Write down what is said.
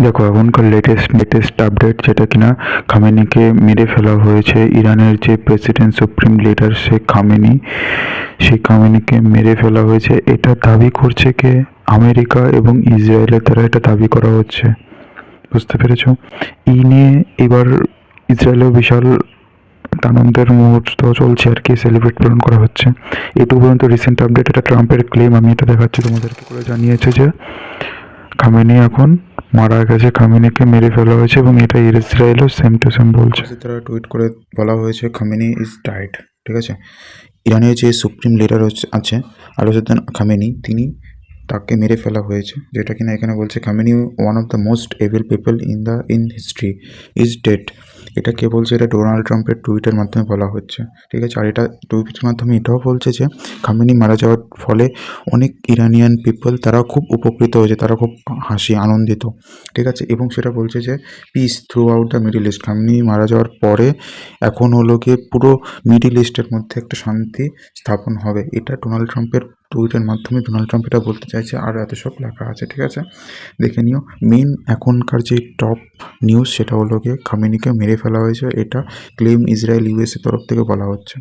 দেখো এখনকার latest update যেটা কিনা খামেনিকে মেরে ফেলা হয়েছে। ইরানের যে president supreme leader Sheikh Khamenei, সেই খামেনিকে মেরে ফেলা হয়েছে। এটা দাবি করছে কে? আমেরিকা এবং ইসরায়েলের দ্বারা এটা দাবি করা হচ্ছে। বুঝতে পেরেছ? এই নিয়ে এবার ইসরায়েলেও বিশাল একটা আনন্দের মুহূর্ত চলছে আর কি, সেলিব্রেট পালন করা হচ্ছে। এটুকু পর্যন্ত রিসেন্ট আপডেট, এটা ট্রাম্পের ক্লেম। আমি এটা দেখাচ্ছি তোমাদেরকে। করে জানিয়েছে যে খামেনি এখন মারা গেছে, খামেনিকে মেরে ফেলা হয়েছে, এবং এটা ইসরায়েলও সেম টু সেম বলছে। তারা টুইট করে বলা হয়েছে খামেনি ইজ ডাইড। ঠিক আছে, ইরানের যে সুপ্রিম লিডার আছে আলাউদ্দিন খামেনি, তাকে মেরে ফেলা হয়েছে। যেটা কিনা এখানে বলছে Khamenei one of the most evil people in history is dead. এটা কে বলছে? এটা ডোনাল্ড ট্রাম্পের টুইটের মাধ্যমে বলা হচ্ছে। ঠিক আছে, আর এটা টুইটের মাধ্যমে এটাও বলছে যে খামেনি মারা যাওয়ার ফলে অনেক ইরানিয়ান পিপল তারা খুব উপকৃত হয়েছে, তারা খুব আনন্দিত। ঠিক আছে, এবং সেটা বলছে যে piece through out the middle east. Khamenei মারা যাওয়ার পরে এখন হলো গিয়ে পুরো মিডিল ইস্টের মধ্যে একটা শান্তি স্থাপন হবে। এটা ডোনাল্ড ট্রাম্পের টুইটের মাধ্যমে ডোনাল্ড ট্রাম্প এটা বলতে চাইছে, আর এত সব লেখা আছে। ঠিক আছে, দেখে নিও। মেন এখনকার যে টপ নিউজ সেটা হলো গিয়ে খামেনিকে মেরে ফেলা হয়েছে। এটা ক্লেম ইসরায়েল ইউএসএ তরফ থেকে বলা হচ্ছে।